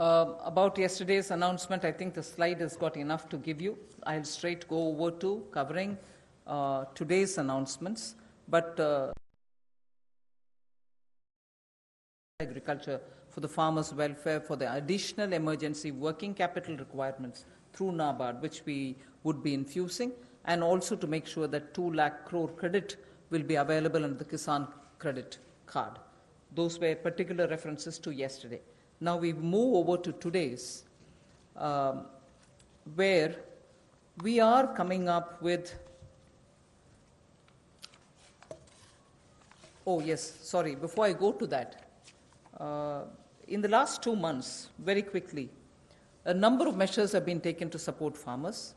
About yesterday's announcement, I think the slide has got enough to give you. I'll straight go over to covering today's announcements. But agriculture for the farmers' welfare, for the additional emergency working capital requirements through NABARD, which we would be infusing, and also to make sure that 2 lakh crore credit will be available under the Kisan Credit Card. Those were particular references to yesterday. Now we move over to today's, where we are coming up with, oh yes, sorry, before I go to that, in the last 2 months, very quickly, a number of measures have been taken to support farmers.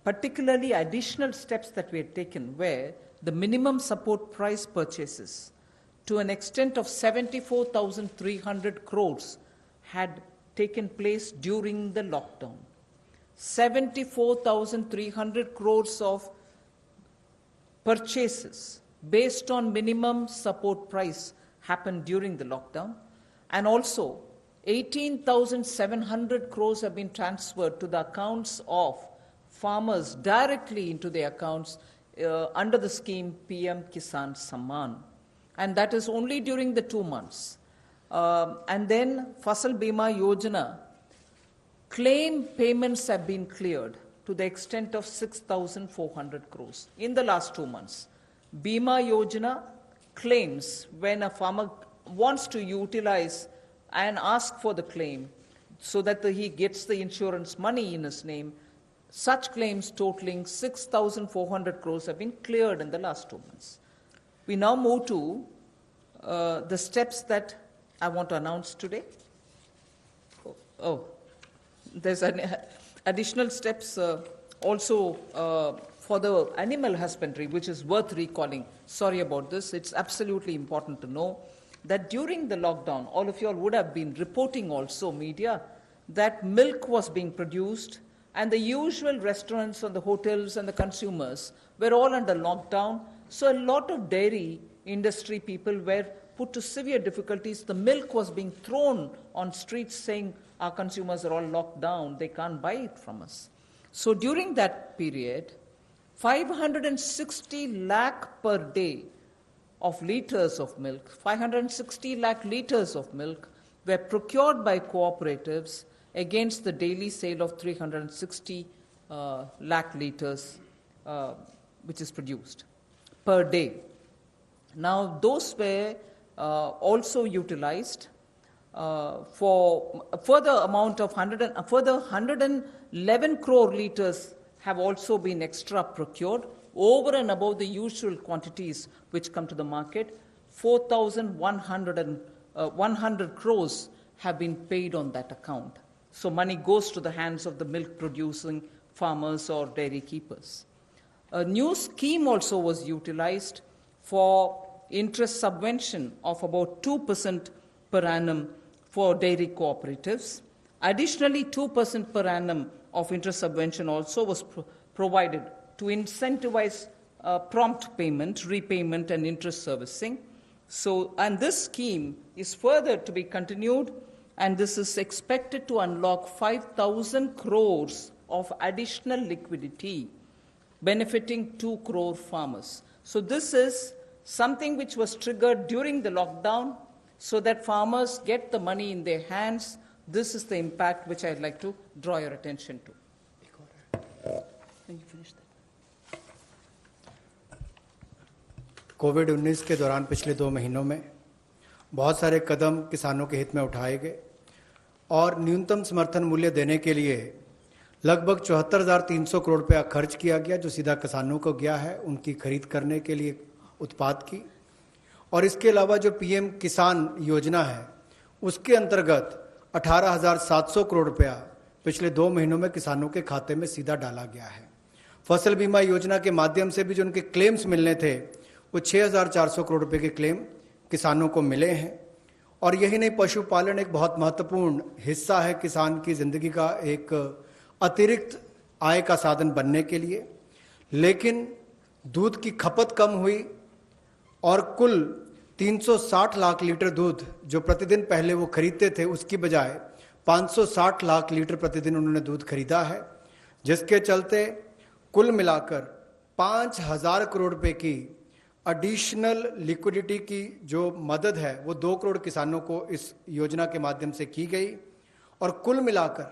Particularly additional steps that we had taken where the minimum support price purchases to an extent of 74,300 crores had taken place during the lockdown. 74,300 crores of purchases based on minimum support price happened during the lockdown, and also 18,700 crores have been transferred to the accounts of farmers directly into their accounts under the scheme PM Kisan Samman. And that is only during the 2 months. And then Fasal Bima Yojana, claim payments have been cleared to the extent of 6,400 crores in the last 2 months. Bima Yojana claims, when a farmer wants to utilize and ask for the claim so that he gets the insurance money in his name, such claims totaling 6,400 crores have been cleared in the last 2 months. We now move to the steps that I want to announce today. There's additional steps also for the animal husbandry, which is worth recalling. Sorry about this. It's absolutely important to know that during the lockdown, all of you all would have been reporting also, media, that milk was being produced, and the usual restaurants and the hotels and the consumers were all under lockdown. So a lot of dairy industry people were put to severe difficulties. The milk was being thrown on streets saying our consumers are all locked down, they can't buy it from us. So during that period, 560 lakh per day of liters of milk, 560 lakh liters of milk were procured by cooperatives against the daily sale of 360 lakh liters which is produced per day. Now those were also utilized for a further amount of 111 crore liters have also been extra procured over and above the usual quantities which come to the market. 4,100 crores have been paid on that account. So money goes to the hands of the milk-producing farmers or dairy keepers. A new scheme also was utilized for interest subvention of about 2% per annum for dairy cooperatives. Additionally, 2% per annum of interest subvention also was provided to incentivize prompt payment, repayment, and interest servicing. So, and this scheme is further to be continued, and this is expected to unlock 5,000 crores of additional liquidity, benefiting 2 crore farmers. So this is something which was triggered during the lockdown so that farmers get the money in their hands. This is the impact which I'd like to draw your attention to. कोविड-19 के दौरान पिछले 2 महीनों में बहुत सारे कदम किसानों के हित में उठाए गए और न्यूनतम समर्थन मूल्य देने के लिए लगभग 74,300 करोड़ रुपया खर्च किया गया, जो सीधा किसानों को गया है उनकी खरीद करने के लिए उत्पाद की। और इसके अलावा जो पीएम किसान योजना है उसके अंतर्गत 18,700 करोड़ रुपया पिछले 2 महीनों में किसानों के खाते में सीधा डाला गया है। फसल बीमा योजना के माध्यम से भी जो उनके क्लेम्स मिलने थे वो 6,400 करोड़ रुपए के क्लेम किसानों को मिले हैं। और यही नहीं, पशुपालन एक बहुत महत्वपूर्ण हिस्सा है किसान की जिंदगी का, एक अतिरिक्त आय का साधन बनने के लिए। लेकिन दूध की खपत कम हुई और कुल 360 लाख लीटर दूध जो प्रतिदिन पहले वो खरीदते थे उसकी बजाय 560 लाख लीटर प्रतिदिन उन्होंने दूध खरीदा है, जिसके चलते कुल मिलाकर 5,000 करोड़ रुपए की एडिशनल लिक्विडिटी की जो मदद है वो 2 करोड़ किसानों को इस योजना के माध्यम से की गई और कुल मिलाकर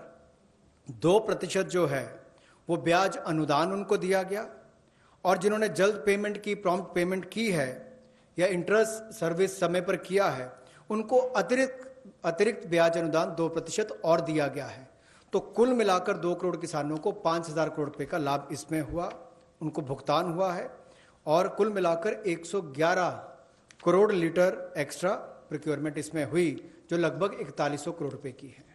2% जो है वो ब्याज अनुदान उनको दिया गया और जिन्होंने जल्द पेमेंट की, प्रॉम्प्ट पेमेंट की है या इंटरेस्ट सर्विस समय पर किया है, उनको अतिरिक्त ब्याज अनुदान 2% और दिया गया है। तो कुल मिलाकर 2 करोड़ किसानों को 5,000 करोड़ रुपए का लाभ इसमें हुआ, उनको भुगतान हुआ है और कुल मिलाकर 111 करोड़ लीटर एक्स्ट्रा प्रोक्योरमेंट इसमें हुई, जो लगभग 4100 करोड़ रुपए की है।